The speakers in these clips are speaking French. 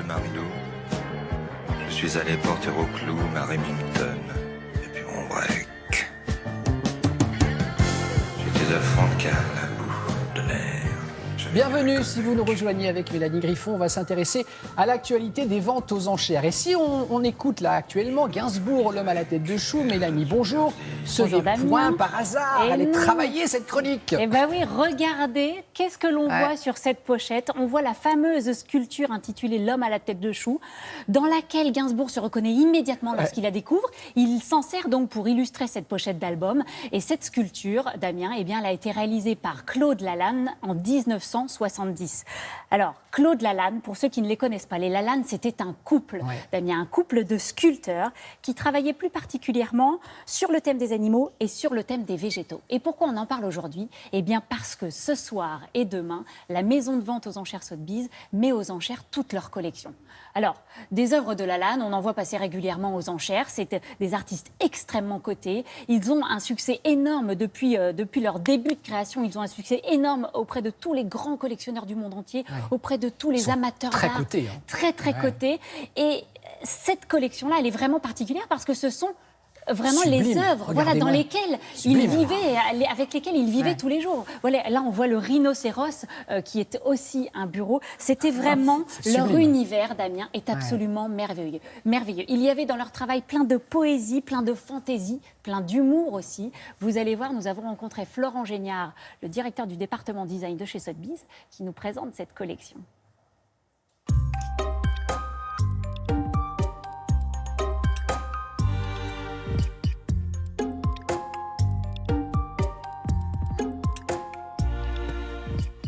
Marilou. Je suis allé porter au clou ma Remington et puis mon break. J'étais à fond de cale, à bout de l'air. Bienvenue, si vous nous rejoignez avec Mélanie Griffon, on va s'intéresser à l'actualité des ventes aux enchères. Et si on écoute là actuellement Gainsbourg, l'homme à la tête de chou, Mélanie, bonjour. Ce Bonjour, n'est point par hasard, Et allez non. travailler cette chronique. Eh bien oui, regardez, qu'est-ce que l'on voit sur cette pochette? On voit la fameuse sculpture intitulée L'homme à la tête de chou, dans laquelle Gainsbourg se reconnaît immédiatement lorsqu'il la découvre. Il s'en sert donc pour illustrer cette pochette d'album. Et cette sculpture, Damien, eh bien, elle a été réalisée par Claude Lalanne en 1970. Alors, Claude Lalanne, pour ceux qui ne les connaissent pas, les Lalanne, c'était un couple, Damien, un couple de sculpteurs qui travaillaient plus particulièrement sur le thème des animaux et sur le thème des végétaux. Et pourquoi on en parle aujourd'hui? Eh bien parce que ce soir et demain, la maison de vente aux enchères Sotheby's met aux enchères toute leur collection. Alors, des œuvres de Lalanne, on en voit passer régulièrement aux enchères. C'est des artistes extrêmement cotés. Ils ont un succès énorme depuis leur début de création. Ils ont un succès énorme auprès de tous les grands collectionneurs du monde entier, auprès de tous les amateurs d'art. Très cotés. Très, très cotés. Et cette collection-là, elle est vraiment particulière parce que ce sont vraiment Sublime. les œuvres dans lesquelles Sublime. il vivait, avec lesquelles il vivait tous les jours. Voilà, là, on voit le rhinocéros qui est aussi un bureau. C'était vraiment leur sublime. univers, Damien, est absolument merveilleux. Merveilleux. Il y avait dans leur travail plein de poésie, plein de fantaisie, plein d'humour aussi. Vous allez voir, nous avons rencontré Florent Géniard, le directeur du département design de chez Sotheby's, qui nous présente cette collection.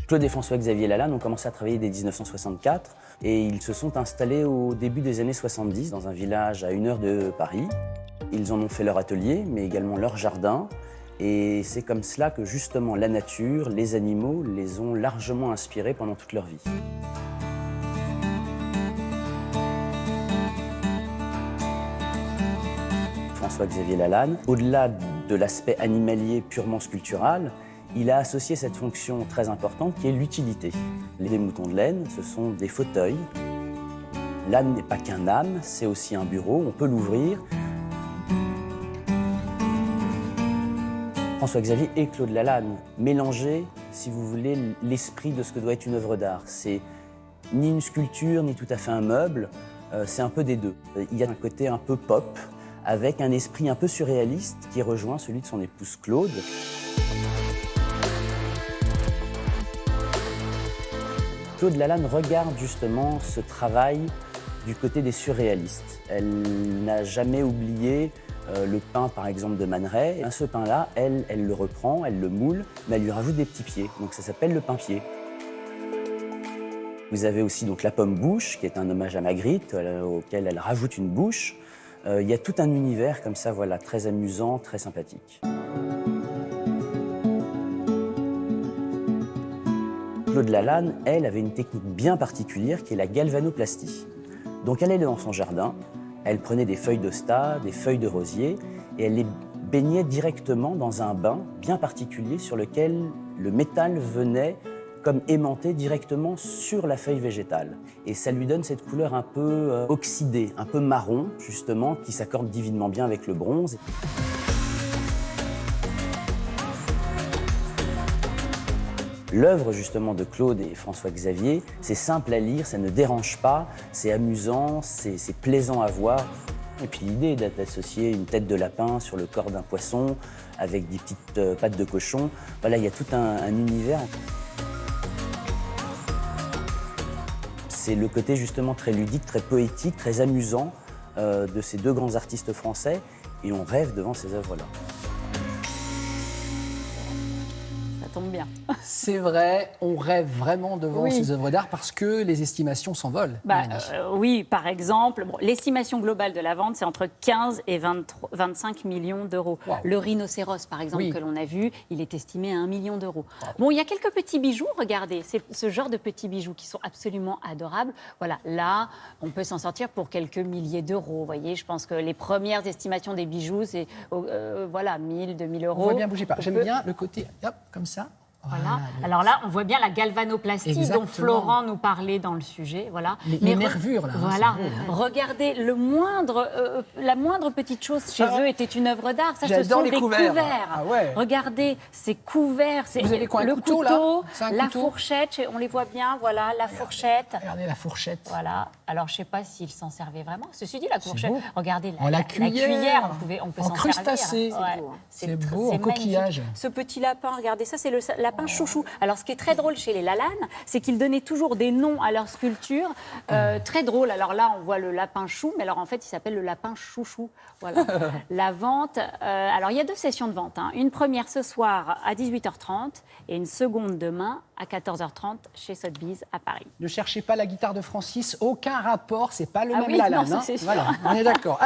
Claude et François-Xavier Lalanne ont commencé à travailler dès 1964 et ils se sont installés au début des années 70 dans un village à 1 heure de Paris. Ils en ont fait leur atelier, mais également leur jardin. Et c'est comme cela que justement la nature, les animaux les ont largement inspirés pendant toute leur vie. François-Xavier Lalanne, au-delà de l'aspect animalier purement sculptural, il a associé cette fonction très importante qui est l'utilité. Les moutons de laine, ce sont des fauteuils. L'âne n'est pas qu'un âne, c'est aussi un bureau, on peut l'ouvrir. François-Xavier et Claude Lalanne mélanger, si vous voulez, l'esprit de ce que doit être une œuvre d'art. C'est ni une sculpture, ni tout à fait un meuble, c'est un peu des deux. Il y a un côté un peu pop, avec un esprit un peu surréaliste qui rejoint celui de son épouse Claude. Claude Lalanne regarde justement ce travail du côté des surréalistes. Elle n'a jamais oublié le pain, par exemple, de Man Ray. Ce pain-là, elle le reprend, elle le moule, mais elle lui rajoute des petits pieds. Donc ça s'appelle le pain-pied. Vous avez aussi donc la pomme-bouche, qui est un hommage à Magritte, auquel elle rajoute une bouche. Il y a tout un univers comme ça, voilà, très amusant, très sympathique. Claude Lalanne, elle, avait une technique bien particulière qui est la galvanoplastie. Donc elle est dans son jardin, elle prenait des feuilles d'hosta, des feuilles de rosier, et elle les baignait directement dans un bain bien particulier sur lequel le métal venait comme aimanté directement sur la feuille végétale. Et ça lui donne cette couleur un peu oxydée, un peu marron, justement, qui s'accorde divinement bien avec le bronze. L'œuvre justement de Claude et François-Xavier, c'est simple à lire, ça ne dérange pas, c'est amusant, c'est plaisant à voir. Et puis l'idée d'associer une tête de lapin sur le corps d'un poisson avec des petites pattes de cochon, voilà, il y a tout un univers. C'est le côté justement très ludique, très poétique, très amusant de ces deux grands artistes français et on rêve devant ces œuvres-là. Tombe bien. C'est vrai, on rêve vraiment devant ces œuvres d'art parce que les estimations s'envolent. Oui, par exemple, l'estimation globale de la vente, c'est entre 15 et 25 millions d'euros. Wow. Le rhinocéros, par exemple, que l'on a vu, il est estimé à 1 million d'euros. Wow. Bon, il y a quelques petits bijoux, regardez, c'est ce genre de petits bijoux qui sont absolument adorables. Voilà, là, on peut s'en sortir pour quelques milliers d'euros. Vous voyez, je pense que les premières estimations des bijoux, c'est 1000, 2000 euros. On voit bien, bougez pas. J'aime bien le côté, hop, comme ça. Voilà. Alors là, on voit bien la galvanoplastie Exactement. dont Florent nous parlait dans le sujet. Voilà. Les nervures, là. Voilà. C'est beau, hein. Regardez, la moindre petite chose chez eux était une œuvre d'art. Ça, ce J'adore sont les des couverts. couverts. Ah ouais. Regardez, ces couverts. Vous avez quoi, un le couteau, là C'est un la couteau fourchette, on les voit bien. Voilà, la fourchette. Regardez la fourchette. Voilà. Alors, je ne sais pas s'ils s'en servaient vraiment. Ceci dit, la fourchette, beau. regardez, Oh, la cuillère. on peut En s'en crustacé. servir. Ouais. C'est beau, en magnifique. coquillage. Ce petit lapin, regardez, ça, c'est le lapin chouchou. Alors, ce qui est très drôle chez les Lalanne, c'est qu'ils donnaient toujours des noms à leurs sculptures. Très drôle. Alors là, on voit le lapin chou, mais alors en fait, il s'appelle le lapin chouchou. Voilà. La vente. Alors, il y a 2 sessions de vente. Hein. Une première ce soir à 18h30 et une seconde demain à 14h30 chez Sotheby's à Paris. Ne cherchez pas la guitare de Francis, aucun rapport, c'est pas le Ah même oui, Lalanne. non, ça, c'est sûr. Voilà, on est d'accord.